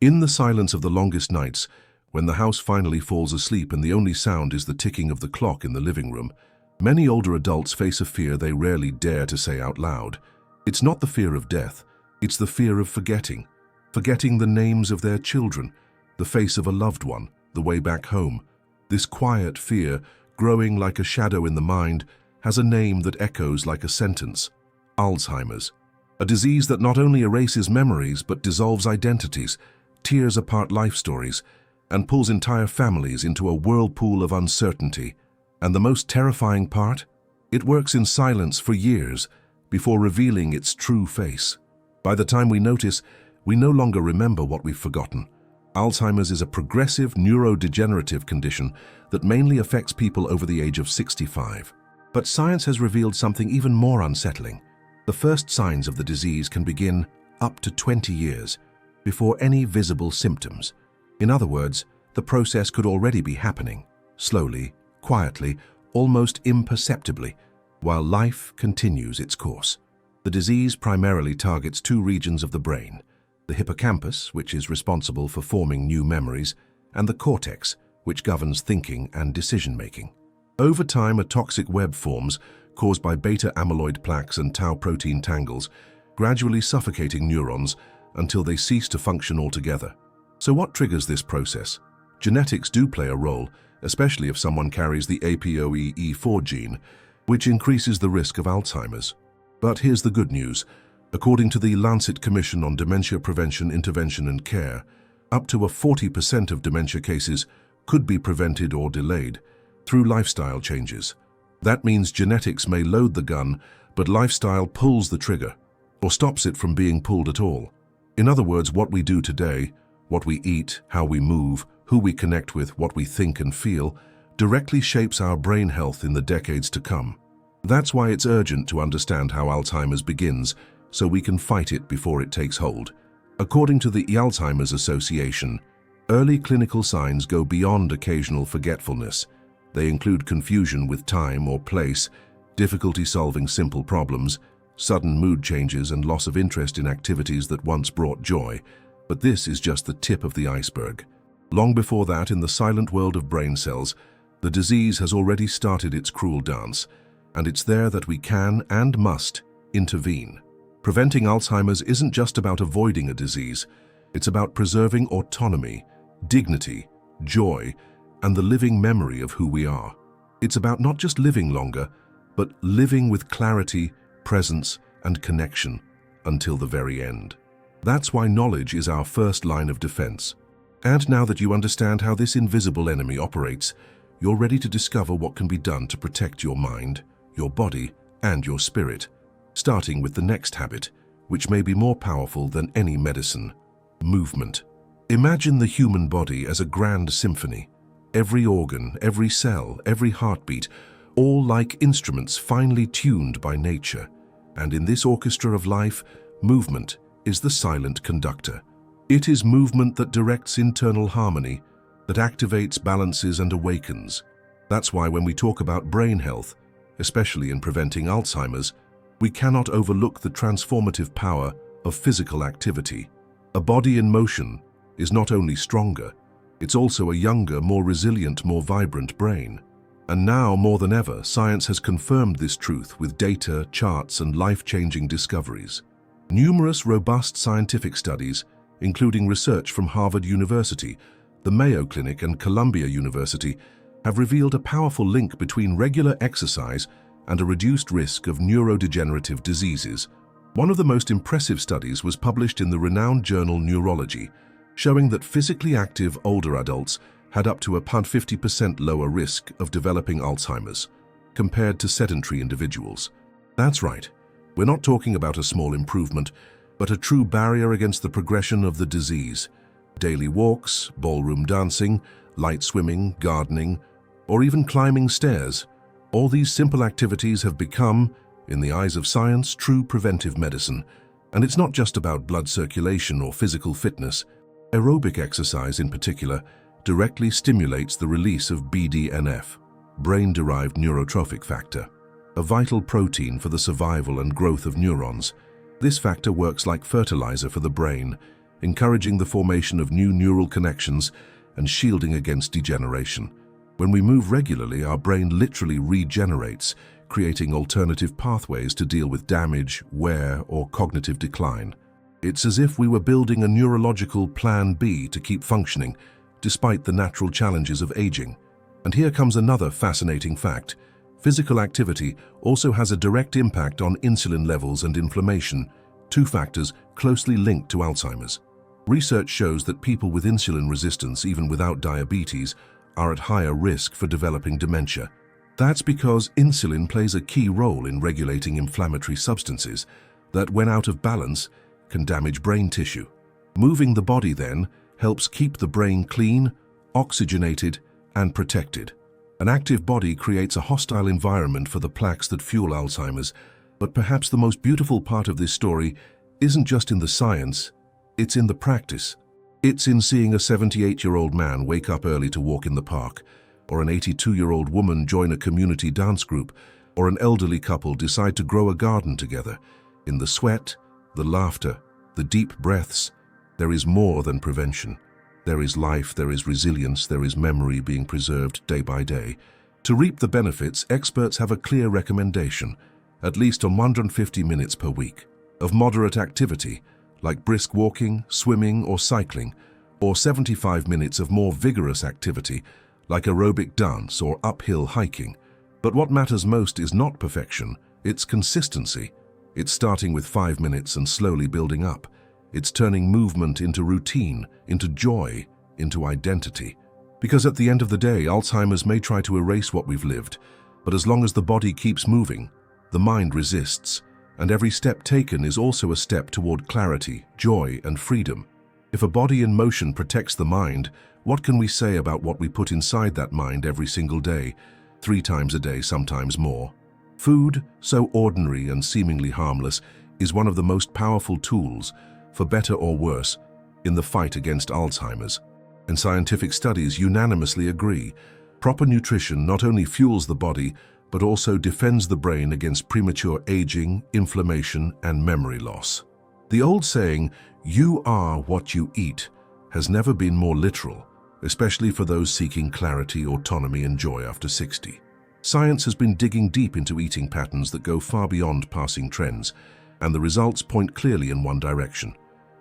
In the silence of the longest nights, when the house finally falls asleep and the only sound is the ticking of the clock in the living room, many older adults face a fear they rarely dare to say out loud. It's not the fear of death, it's the fear of forgetting. Forgetting the names of their children, the face of a loved one, the way back home. This quiet fear, growing like a shadow in the mind, has a name that echoes like a sentence: Alzheimer's. A disease that not only erases memories but dissolves identities, tears apart life stories, and pulls entire families into a whirlpool of uncertainty. And the most terrifying part? It works in silence for years before revealing its true face. By the time we notice, we no longer remember what we've forgotten. Alzheimer's is a progressive neurodegenerative condition that mainly affects people over the age of 65. But science has revealed something even more unsettling. The first signs of the disease can begin up to 20 years before any visible symptoms. In other words, the process could already be happening, slowly, quietly, almost imperceptibly, while life continues its course. The disease primarily targets two regions of the brain: the hippocampus, which is responsible for forming new memories, and the cortex, which governs thinking and decision-making. Over time, a toxic web forms caused by beta-amyloid plaques and tau protein tangles, gradually suffocating neurons until they cease to function altogether. So what triggers this process? Genetics do play a role, especially if someone carries the APOE4 gene, which increases the risk of Alzheimer's. But here's the good news. According to the Lancet Commission on Dementia Prevention, Intervention and Care, up to 40% of dementia cases could be prevented or delayed through lifestyle changes. That means genetics may load the gun, but lifestyle pulls the trigger, or stops it from being pulled at all. In other words, what we do today, what we eat, how we move, who we connect with, what we think and feel, directly shapes our brain health in the decades to come. That's why it's urgent to understand how Alzheimer's begins, so we can fight it before it takes hold. According to the Alzheimer's Association, early clinical signs go beyond occasional forgetfulness. They include confusion with time or place, difficulty solving simple problems, sudden mood changes, and loss of interest in activities that once brought joy. But this is just the tip of the iceberg. Long before that, in the silent world of brain cells, the disease has already started its cruel dance, and it's there that we can and must intervene. Preventing Alzheimer's isn't just about avoiding a disease. It's about preserving autonomy, dignity, joy, and the living memory of who we are. It's about not just living longer, but living with clarity, presence, and connection until the very end. That's why knowledge is our first line of defense. And now that you understand how this invisible enemy operates, you're ready to discover what can be done to protect your mind, your body, and your spirit, starting with the next habit, which may be more powerful than any medicine: movement. Imagine the human body as a grand symphony. Every organ, every cell, every heartbeat, all like instruments finely tuned by nature. And in this orchestra of life, movement is the silent conductor. It is movement that directs internal harmony, that activates, balances, and awakens. That's why when we talk about brain health, especially in preventing Alzheimer's, we cannot overlook the transformative power of physical activity. A body in motion is not only stronger, it's also a younger, more resilient, more vibrant brain. And now, more than ever, science has confirmed this truth with data, charts, and life-changing discoveries. Numerous robust scientific studies, including research from Harvard University, the Mayo Clinic, and Columbia University, have revealed a powerful link between regular exercise and a reduced risk of neurodegenerative diseases. One of the most impressive studies was published in the renowned journal Neurology, showing that physically active older adults had up to a 50% lower risk of developing Alzheimer's compared to sedentary individuals. That's right, we're not talking about a small improvement, but a true barrier against the progression of the disease. Daily walks, ballroom dancing, light swimming, gardening, or even climbing stairs. All these simple activities have become, in the eyes of science, true preventive medicine. And it's not just about blood circulation or physical fitness. Aerobic exercise, in particular, directly stimulates the release of BDNF, brain-derived neurotrophic factor, a vital protein for the survival and growth of neurons. This factor works like fertilizer for the brain, encouraging the formation of new neural connections and shielding against degeneration. When we move regularly, our brain literally regenerates, creating alternative pathways to deal with damage, wear, or cognitive decline. It's as if we were building a neurological plan B to keep functioning, despite the natural challenges of aging. And here comes another fascinating fact. Physical activity also has a direct impact on insulin levels and inflammation, two factors closely linked to Alzheimer's. Research shows that people with insulin resistance, even without diabetes, are at higher risk for developing dementia. That's because insulin plays a key role in regulating inflammatory substances that, when out of balance, can damage brain tissue. Moving the body, then, helps keep the brain clean, oxygenated, and protected. An active body creates a hostile environment for the plaques that fuel Alzheimer's, but perhaps the most beautiful part of this story isn't just in the science, it's in the practice. It's in seeing a 78-year-old man wake up early to walk in the park, or an 82-year-old woman join a community dance group, or an elderly couple decide to grow a garden together. In the sweat, the laughter, the deep breaths, there is more than prevention. There is life, there is resilience, there is memory being preserved day by day. To reap the benefits, experts have a clear recommendation, at least on 150 minutes per week, of moderate activity, like brisk walking, swimming, or cycling, or 75 minutes of more vigorous activity, like aerobic dance or uphill hiking. But what matters most is not perfection, it's consistency. It's starting with 5 minutes and slowly building up. It's turning movement into routine, into joy, into identity. Because at the end of the day, Alzheimer's may try to erase what we've lived, but as long as the body keeps moving, the mind resists, and every step taken is also a step toward clarity, joy, and freedom. If a body in motion protects the mind, what can we say about what we put inside that mind every single day, 3 times a day, sometimes more? Food, so ordinary and seemingly harmless, is one of the most powerful tools, for better or worse, in the fight against Alzheimer's. And scientific studies unanimously agree, proper nutrition not only fuels the body, but also defends the brain against premature aging, inflammation, and memory loss. The old saying, "You are what you eat," has never been more literal, especially for those seeking clarity, autonomy, and joy after 60. Science has been digging deep into eating patterns that go far beyond passing trends, and the results point clearly in one direction: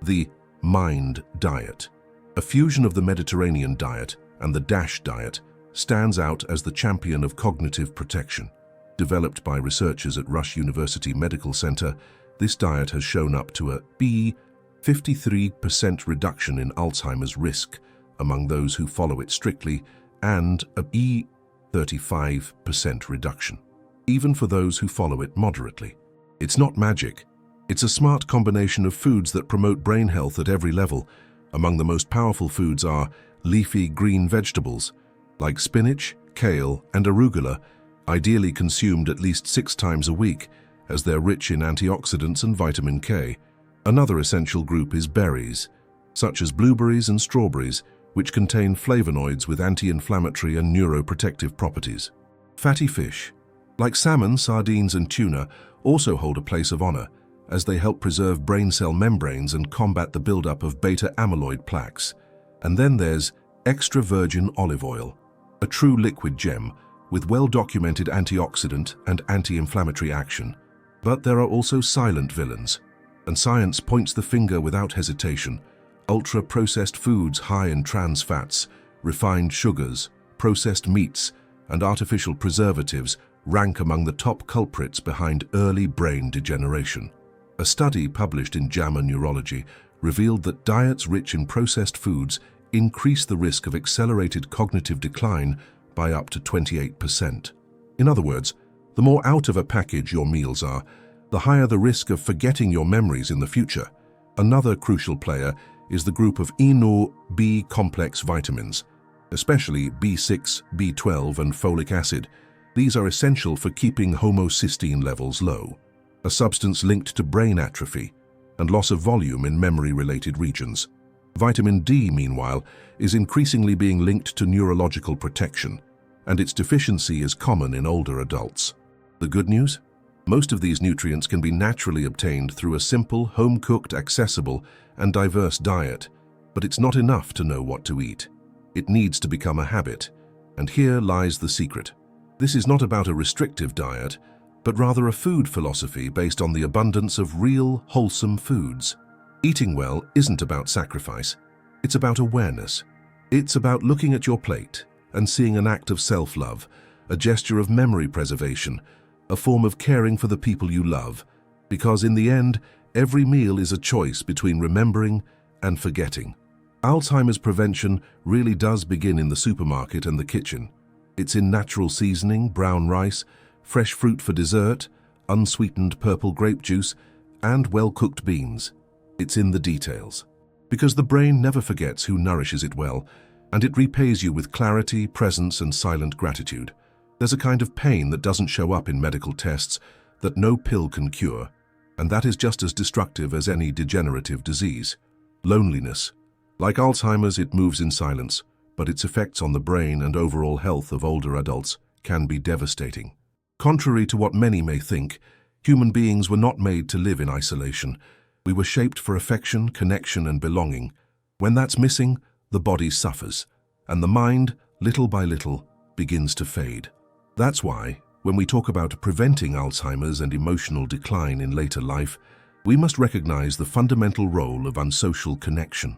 the MIND diet. A fusion of the Mediterranean diet and the DASH diet stands out as the champion of cognitive protection. Developed by researchers at Rush University Medical Center, this diet has shown up to a B53% reduction in Alzheimer's risk among those who follow it strictly, and a E35% reduction, even for those who follow it moderately. It's not magic. It's a smart combination of foods that promote brain health at every level. Among the most powerful foods are leafy green vegetables, like spinach, kale, and arugula, ideally consumed at least 6 times a week, as they're rich in antioxidants and vitamin K. Another essential group is berries, such as blueberries and strawberries, which contain flavonoids with anti-inflammatory and neuroprotective properties. Fatty fish, like salmon, sardines, and tuna, also hold a place of honor, as they help preserve brain cell membranes and combat the buildup of beta-amyloid plaques. And then there's extra virgin olive oil, a true liquid gem with well-documented antioxidant and anti-inflammatory action. But there are also silent villains, and science points the finger without hesitation. Ultra-processed foods high in trans fats, refined sugars, processed meats, and artificial preservatives rank among the top culprits behind early brain degeneration. A study published in JAMA Neurology revealed that diets rich in processed foods increase the risk of accelerated cognitive decline by up to 28%. In other words, the more out of a package your meals are, the higher the risk of forgetting your memories in the future. Another crucial player is the group of ENO B complex vitamins, especially B6, B12, and folic acid. These are essential for keeping homocysteine levels low, a substance linked to brain atrophy and loss of volume in memory-related regions. Vitamin D, meanwhile, is increasingly being linked to neurological protection, and its deficiency is common in older adults. The good news? Most of these nutrients can be naturally obtained through a simple, home-cooked, accessible, and diverse diet, but it's not enough to know what to eat. It needs to become a habit, and here lies the secret. This is not about a restrictive diet, but rather a food philosophy based on the abundance of real, wholesome foods. Eating well isn't about sacrifice. It's about awareness. It's about looking at your plate and seeing an act of self-love, a gesture of memory preservation, a form of caring for the people you love, because in the end, every meal is a choice between remembering and forgetting. Alzheimer's prevention really does begin in the supermarket and the kitchen. It's in natural seasoning, brown rice, fresh fruit for dessert, unsweetened purple grape juice, and well-cooked beans. It's in the details. Because the brain never forgets who nourishes it well, and it repays you with clarity, presence, and silent gratitude. There's a kind of pain that doesn't show up in medical tests, that no pill can cure, and that is just as destructive as any degenerative disease. Loneliness. Like Alzheimer's, it moves in silence, but its effects on the brain and overall health of older adults can be devastating. Contrary to what many may think, human beings were not made to live in isolation. We were shaped for affection, connection, and belonging. When that's missing, the body suffers, and the mind, little by little, begins to fade. That's why, when we talk about preventing Alzheimer's and emotional decline in later life, we must recognize the fundamental role of unsocial connection.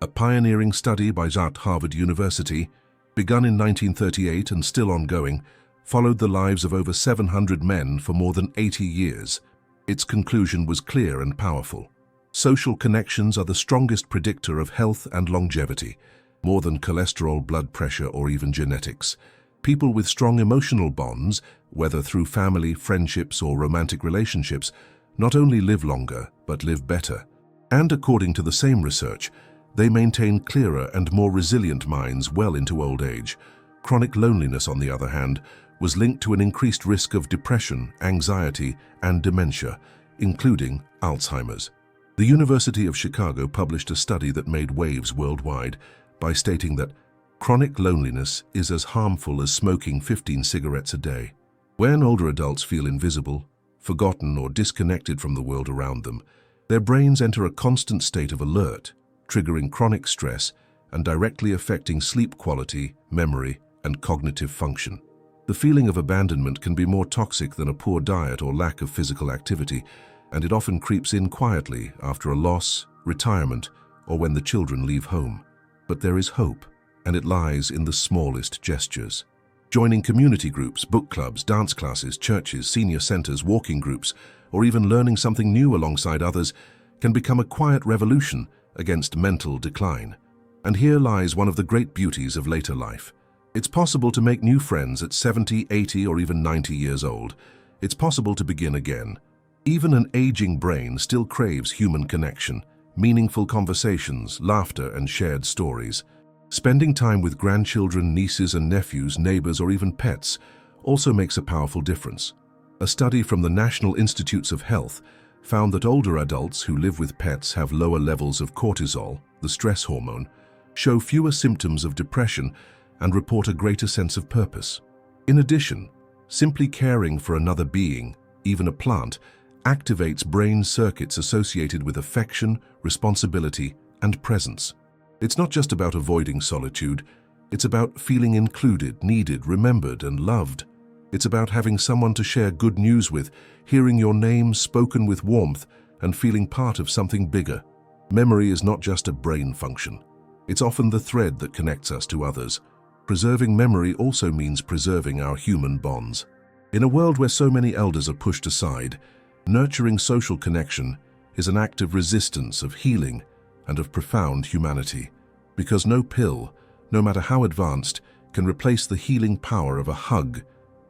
A pioneering study by Harvard University, begun in 1938 and still ongoing, followed the lives of over 700 men for more than 80 years. Its conclusion was clear and powerful. Social connections are the strongest predictor of health and longevity, more than cholesterol, blood pressure, or even genetics. People with strong emotional bonds, whether through family, friendships, or romantic relationships, not only live longer, but live better. And according to the same research, they maintain clearer and more resilient minds well into old age. Chronic loneliness, on the other hand, was linked to an increased risk of depression, anxiety, and dementia, including Alzheimer's. The University of Chicago published a study that made waves worldwide by stating that chronic loneliness is as harmful as smoking 15 cigarettes a day. When older adults feel invisible, forgotten, or disconnected from the world around them, their brains enter a constant state of alert, triggering chronic stress and directly affecting sleep quality, memory, and cognitive function. The feeling of abandonment can be more toxic than a poor diet or lack of physical activity, and it often creeps in quietly after a loss, retirement, or when the children leave home. But there is hope, and it lies in the smallest gestures. Joining community groups, book clubs, dance classes, churches, senior centers, walking groups, or even learning something new alongside others can become a quiet revolution against mental decline. And here lies one of the great beauties of later life. It's possible to make new friends at 70, 80, or even 90 years old. It's possible to begin again. Even an aging brain still craves human connection, meaningful conversations, laughter, and shared stories. Spending time with grandchildren, nieces and nephews, neighbors, or even pets also makes a powerful difference. A study from the National Institutes of Health found that older adults who live with pets have lower levels of cortisol, the stress hormone, show fewer symptoms of depression, and report a greater sense of purpose. In addition, simply caring for another being, even a plant, activates brain circuits associated with affection, responsibility, and presence. It's not just about avoiding solitude, it's about feeling included, needed, remembered, and loved. It's about having someone to share good news with, hearing your name spoken with warmth, and feeling part of something bigger. Memory is not just a brain function. It's often the thread that connects us to others. Preserving memory also means preserving our human bonds. In a world where so many elders are pushed aside, nurturing social connection is an act of resistance, of healing, and of profound humanity. Because no pill, no matter how advanced, can replace the healing power of a hug,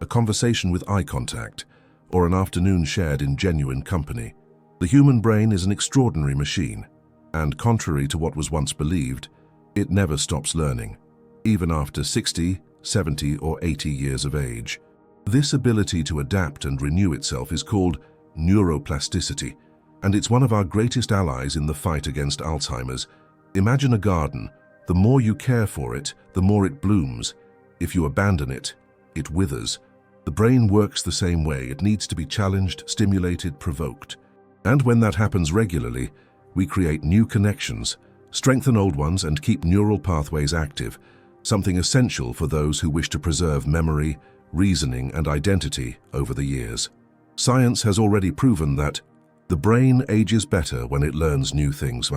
a conversation with eye contact, or an afternoon shared in genuine company. The human brain is an extraordinary machine, and contrary to what was once believed, it never stops learning, even after 60, 70, or 80 years of age. This ability to adapt and renew itself is called neuroplasticity, and it's one of our greatest allies in the fight against Alzheimer's. Imagine a garden. The more you care for it, the more it blooms. If you abandon it, it withers. The brain works the same way. It needs to be challenged, stimulated, provoked. And when that happens regularly, we create new connections, strengthen old ones, and keep neural pathways active, something essential for those who wish to preserve memory, reasoning, and identity over the years. Science has already proven that the brain ages better when it learns new things.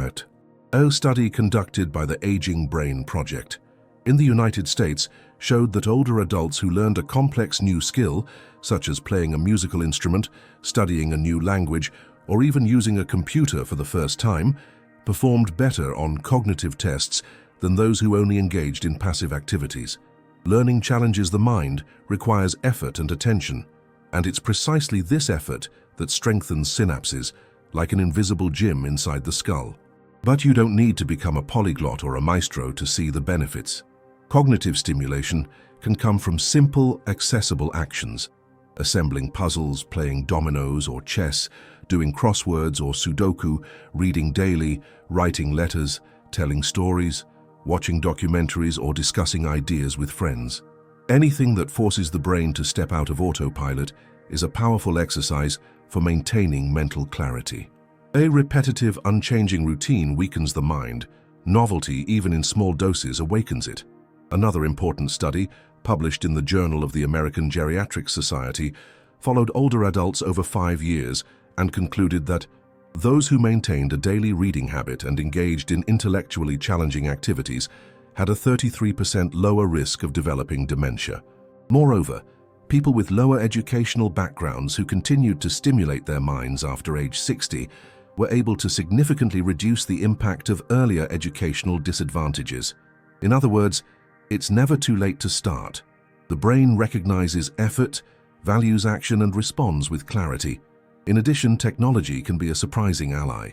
A study conducted by the Aging Brain Project in the United States showed that older adults who learned a complex new skill, such as playing a musical instrument, studying a new language, or even using a computer for the first time, performed better on cognitive tests than those who only engaged in passive activities. Learning challenges the mind, requires effort and attention, and it's precisely this effort that strengthens synapses, like an invisible gym inside the skull. But you don't need to become a polyglot or a maestro to see the benefits. Cognitive stimulation can come from simple, accessible actions. Assembling puzzles, playing dominoes or chess, doing crosswords or Sudoku, reading daily, writing letters, telling stories, watching documentaries, or discussing ideas with friends. Anything that forces the brain to step out of autopilot is a powerful exercise for maintaining mental clarity. A repetitive, unchanging routine weakens the mind. Novelty, even in small doses, awakens it. Another important study, published in the Journal of the American Geriatric Society, followed older adults over 5 years and concluded that those who maintained a daily reading habit and engaged in intellectually challenging activities had a 33% lower risk of developing dementia. Moreover, people with lower educational backgrounds who continued to stimulate their minds after age 60 were able to significantly reduce the impact of earlier educational disadvantages. In other words, it's never too late to start. The brain recognizes effort, values action, and responds with clarity. In addition, technology can be a surprising ally.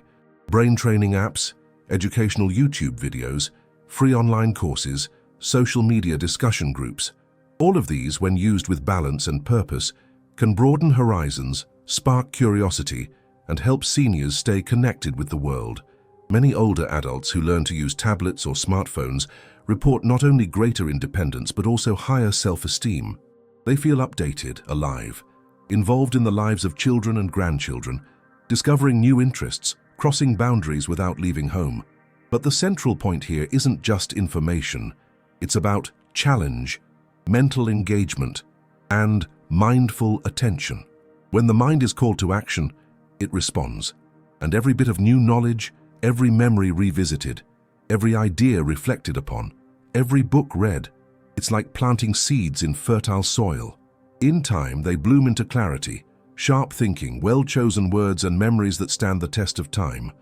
Brain training apps, educational YouTube videos, free online courses, social media discussion groups. All of these, when used with balance and purpose, can broaden horizons, spark curiosity, and help seniors stay connected with the world. Many older adults who learn to use tablets or smartphones report not only greater independence but also higher self-esteem. They feel updated, alive, involved in the lives of children and grandchildren, discovering new interests, crossing boundaries without leaving home. But the central point here isn't just information. It's about challenge, mental engagement, and mindful attention. When the mind is called to action, it responds, and every bit of new knowledge, every memory revisited, every idea reflected upon, every book read, it's like planting seeds in fertile soil. In time, they bloom into clarity, sharp thinking, well-chosen words, and memories that stand the test of time.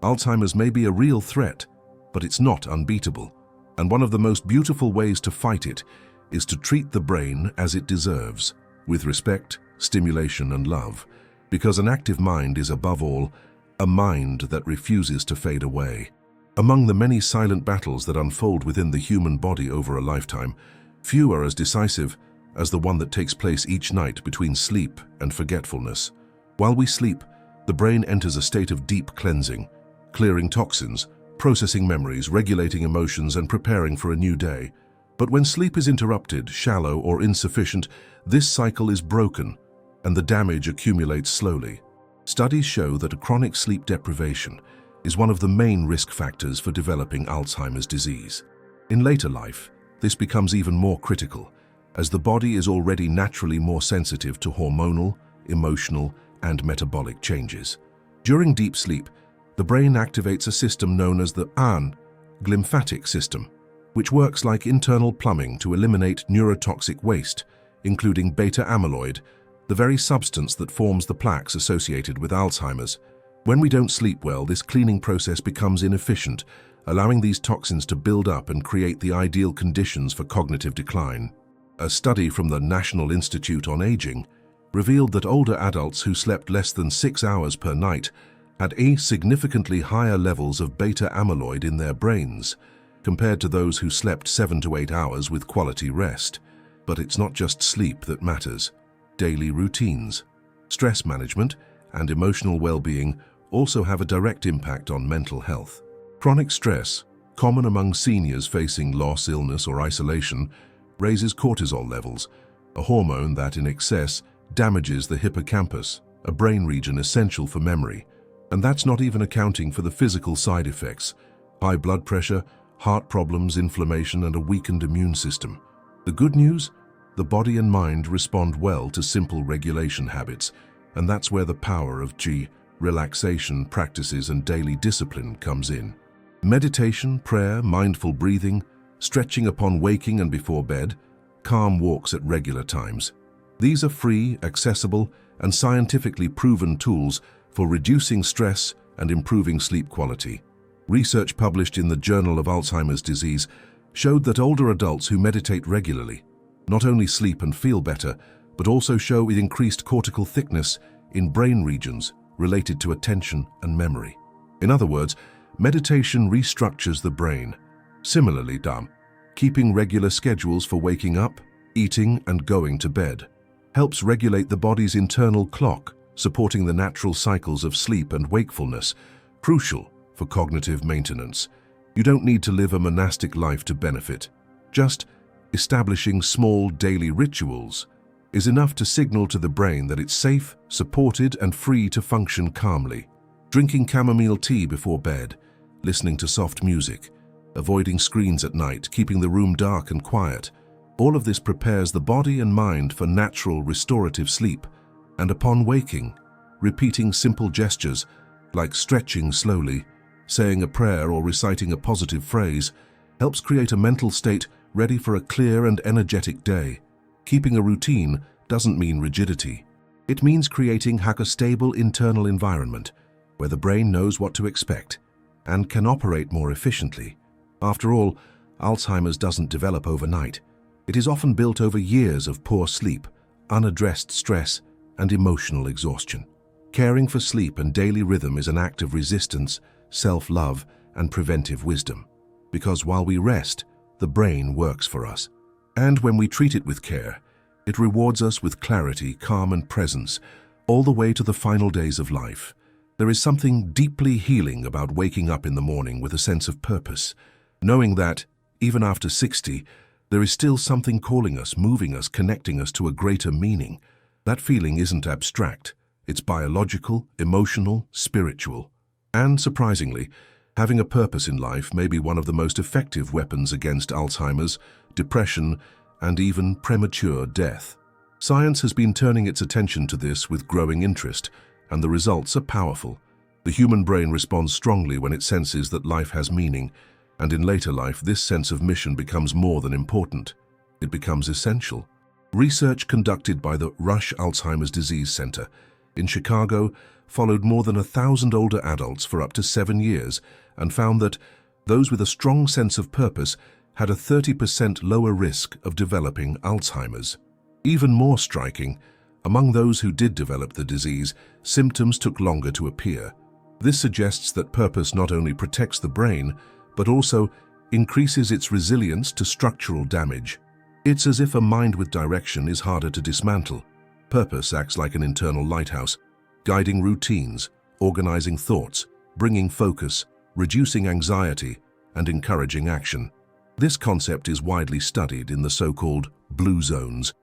Alzheimer's may be a real threat, but it's not unbeatable. And one of the most beautiful ways to fight it is to treat the brain as it deserves, with respect, stimulation, and love. Because an active mind is, above all, a mind that refuses to fade away. Among the many silent battles that unfold within the human body over a lifetime, few are as decisive as the one that takes place each night between sleep and forgetfulness. While we sleep, the brain enters a state of deep cleansing, clearing toxins, processing memories, regulating emotions, and preparing for a new day. But when sleep is interrupted, shallow, or insufficient, this cycle is broken, and the damage accumulates slowly. Studies show that a chronic sleep deprivation is one of the main risk factors for developing Alzheimer's disease. In later life, this becomes even more critical, as the body is already naturally more sensitive to hormonal, emotional, and metabolic changes. During deep sleep, the brain activates a system known as the glymphatic system, which works like internal plumbing to eliminate neurotoxic waste, including beta amyloid, the very substance that forms the plaques associated with Alzheimer's. When we don't sleep well, this cleaning process becomes inefficient, allowing these toxins to build up and create the ideal conditions for cognitive decline. A study from the National Institute on Aging revealed that older adults who slept less than 6 hours per night had significantly higher levels of beta amyloid in their brains, compared to those who slept 7 to 8 hours with quality rest. But it's not just sleep that matters. Daily routines, stress management, and emotional well-being also have a direct impact on mental health. Chronic stress, common among seniors facing loss, illness, or isolation, raises cortisol levels, a hormone that, in excess, damages the hippocampus, a brain region essential for memory. And that's not even accounting for the physical side effects: high blood pressure, heart problems, inflammation, and a weakened immune system. The good news? The body and mind respond well to simple regulation habits, and that's where the power of relaxation practices and daily discipline comes in. Meditation, prayer, mindful breathing, stretching upon waking and before bed, calm walks at regular times. These are free, accessible, and scientifically proven tools for reducing stress and improving sleep quality. Research published in the Journal of Alzheimer's Disease showed that older adults who meditate regularly not only sleep and feel better, but also show increased cortical thickness in brain regions related to attention and memory. In other words, meditation restructures the brain. Similarly, keeping regular schedules for waking up, eating, and going to bed helps regulate the body's internal clock, supporting the natural cycles of sleep and wakefulness, crucial for cognitive maintenance. You don't need to live a monastic life to benefit. Just establishing small daily rituals is enough to signal to the brain that it's safe, supported, and free to function calmly. Drinking chamomile tea before bed, listening to soft music, avoiding screens at night, keeping the room dark and quiet. All of this prepares the body and mind for natural restorative sleep. And upon waking, repeating simple gestures like stretching slowly, saying a prayer, or reciting a positive phrase helps create a mental state ready for a clear and energetic day. Keeping a routine doesn't mean rigidity. It means creating a stable internal environment where the brain knows what to expect and can operate more efficiently. After all, Alzheimer's doesn't develop overnight. It is often built over years of poor sleep, unaddressed stress, and emotional exhaustion. Caring for sleep and daily rhythm is an act of resistance, self-love, and preventive wisdom. Because while we rest, the brain works for us. And when we treat it with care, it rewards us with clarity, calm, and presence, all the way to the final days of life. There is something deeply healing about waking up in the morning with a sense of purpose, knowing that, even after 60, there is still something calling us, moving us, connecting us to a greater meaning. That feeling isn't abstract. It's biological, emotional, spiritual. And surprisingly, having a purpose in life may be one of the most effective weapons against Alzheimer's, depression, and even premature death. Science has been turning its attention to this with growing interest, and the results are powerful. The human brain responds strongly when it senses that life has meaning, and in later life this sense of mission becomes more than important. It becomes essential. Research conducted by the Rush Alzheimer's Disease Center in Chicago followed more than 1,000 older adults for up to 7 years and found that those with a strong sense of purpose had a 30% lower risk of developing Alzheimer's. Even more striking, among those who did develop the disease, symptoms took longer to appear. This suggests that purpose not only protects the brain, but also increases its resilience to structural damage. It's as if a mind with direction is harder to dismantle. Purpose acts like an internal lighthouse, guiding routines, organizing thoughts, bringing focus, reducing anxiety, and encouraging action. This concept is widely studied in the so-called blue zones,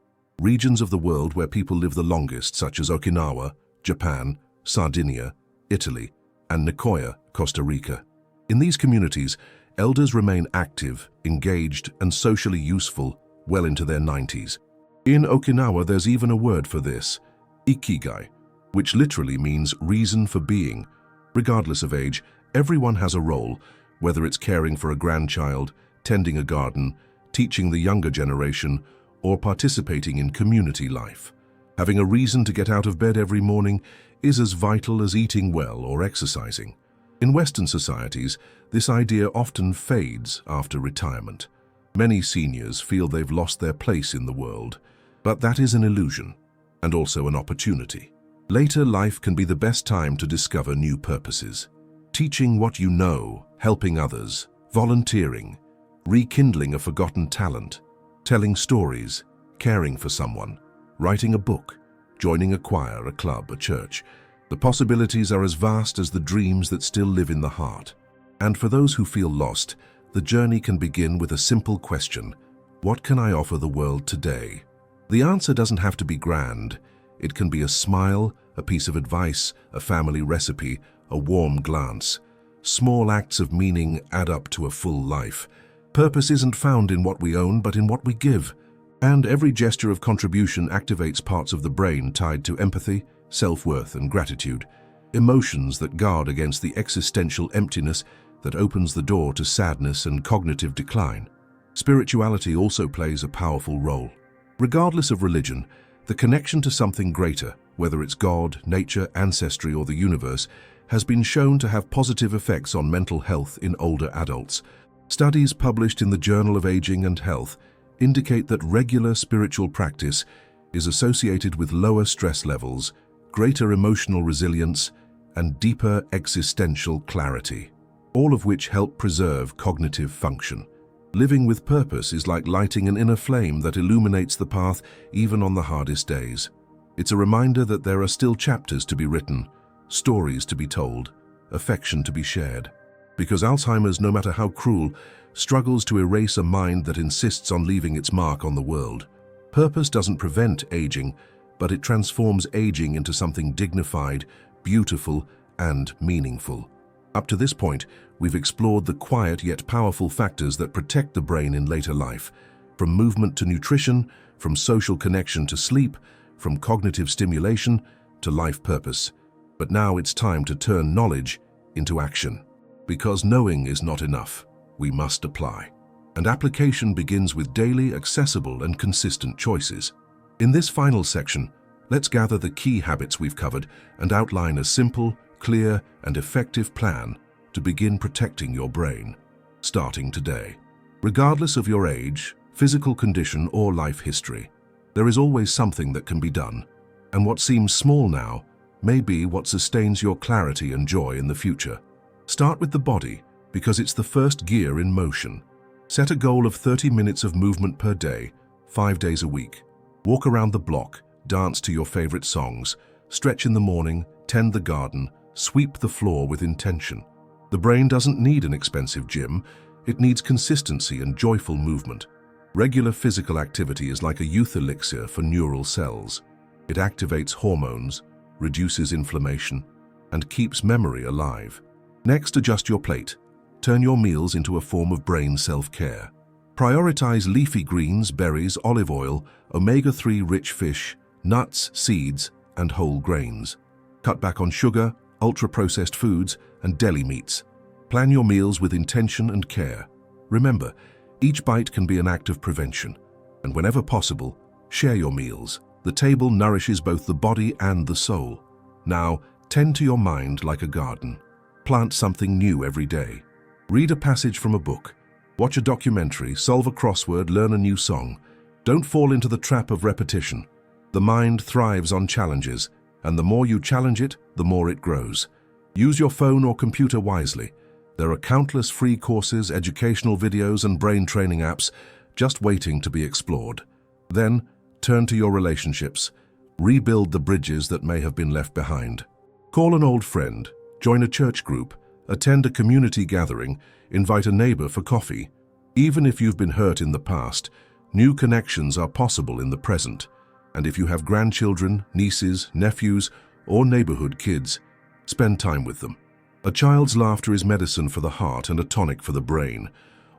regions of the world where people live the longest, such as Okinawa, Japan, Sardinia, Italy, and Nicoya, Costa Rica. In these communities, elders remain active, engaged, and socially useful well into their 90s. In Okinawa, there's even a word for this, ikigai, which literally means reason for being. Regardless of age, everyone has a role, whether it's caring for a grandchild, tending a garden, teaching the younger generation, or participating in community life. Having a reason to get out of bed every morning is as vital as eating well or exercising. In Western societies, this idea often fades after retirement. Many seniors feel they've lost their place in the world, but that is an illusion, and also an opportunity. Later life can be the best time to discover new purposes. Teaching what you know, helping others, volunteering, rekindling a forgotten talent, telling stories, caring for someone, writing a book, joining a choir, a club, a church. The possibilities are as vast as the dreams that still live in the heart. And for those who feel lost, the journey can begin with a simple question: what can I offer the world today? The answer doesn't have to be grand. It can be a smile, a piece of advice, a family recipe, a warm glance. Small acts of meaning add up to a full life. Purpose isn't found in what we own, but in what we give. And every gesture of contribution activates parts of the brain tied to empathy, self-worth, and gratitude. Emotions that guard against the existential emptiness that opens the door to sadness and cognitive decline. Spirituality also plays a powerful role. Regardless of religion, the connection to something greater, whether it's God, nature, ancestry, or the universe, has been shown to have positive effects on mental health in older adults. Studies published in the Journal of Aging and Health indicate that regular spiritual practice is associated with lower stress levels, greater emotional resilience, and deeper existential clarity, all of which help preserve cognitive function. Living with purpose is like lighting an inner flame that illuminates the path even on the hardest days. It's a reminder that there are still chapters to be written, stories to be told, affection to be shared. Because Alzheimer's, no matter how cruel, struggles to erase a mind that insists on leaving its mark on the world. Purpose doesn't prevent aging, but it transforms aging into something dignified, beautiful, and meaningful. Up to this point, we've explored the quiet yet powerful factors that protect the brain in later life, from movement to nutrition, from social connection to sleep, from cognitive stimulation to life purpose. But now it's time to turn knowledge into action. Because knowing is not enough, we must apply. And application begins with daily, accessible, and consistent choices. In this final section, let's gather the key habits we've covered and outline a simple, clear, and effective plan to begin protecting your brain, starting today. Regardless of your age, physical condition, or life history, there is always something that can be done, and what seems small now may be what sustains your clarity and joy in the future. Start with the body, because it's the first gear in motion. Set a goal of 30 minutes of movement per day, 5 days a week. Walk around the block, dance to your favorite songs, stretch in the morning, tend the garden, sweep the floor with intention. The brain doesn't need an expensive gym, it needs consistency and joyful movement. Regular physical activity is like a youth elixir for neural cells. It activates hormones, reduces inflammation, and keeps memory alive. Next, adjust your plate. Turn your meals into a form of brain self-care. Prioritize leafy greens, berries, olive oil, omega-3 rich fish, nuts, seeds, and whole grains. Cut back on sugar, ultra-processed foods, and deli meats. Plan your meals with intention and care. Remember, each bite can be an act of prevention, and whenever possible, share your meals. The table nourishes both the body and the soul. Now, tend to your mind like a garden. Plant something new every day. Read a passage from a book. Watch a documentary, solve a crossword, learn a new song. Don't fall into the trap of repetition. The mind thrives on challenges, and the more you challenge it, the more it grows. Use your phone or computer wisely. There are countless free courses, educational videos, and brain training apps just waiting to be explored. Then, turn to your relationships. Rebuild the bridges that may have been left behind. Call an old friend, join a church group, attend a community gathering, invite a neighbor for coffee. Even if you've been hurt in the past, new connections are possible in the present. And if you have grandchildren, nieces, nephews, or neighborhood kids, spend time with them. A child's laughter is medicine for the heart and a tonic for the brain.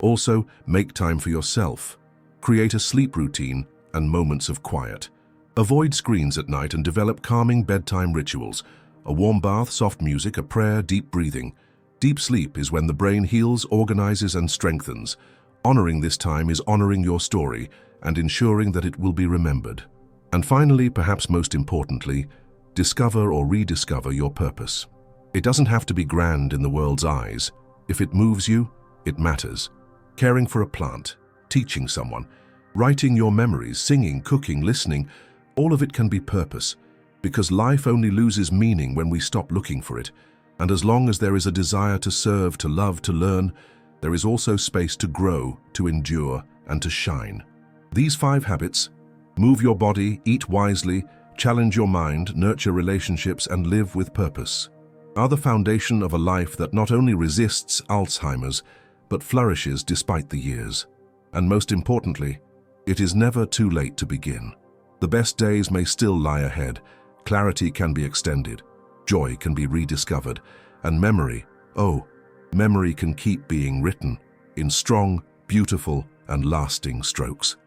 Also, make time for yourself. Create a sleep routine and moments of quiet. Avoid screens at night and develop calming bedtime rituals. A warm bath, soft music, a prayer, deep breathing. Deep sleep is when the brain heals, organizes, and strengthens. Honoring this time is honoring your story and ensuring that it will be remembered. And finally, perhaps most importantly, discover or rediscover your purpose. It doesn't have to be grand in the world's eyes. If it moves you, it matters. Caring for a plant, teaching someone, writing your memories, singing, cooking, listening, all of it can be purpose. Because life only loses meaning when we stop looking for it. And as long as there is a desire to serve, to love, to learn, there is also space to grow, to endure, and to shine. These 5 habits: move your body, eat wisely, challenge your mind, nurture relationships, and live with purpose, are the foundation of a life that not only resists Alzheimer's, but flourishes despite the years. And most importantly, it is never too late to begin. The best days may still lie ahead. Clarity can be extended, joy can be rediscovered, and memory, oh, memory can keep being written in strong, beautiful, and lasting strokes.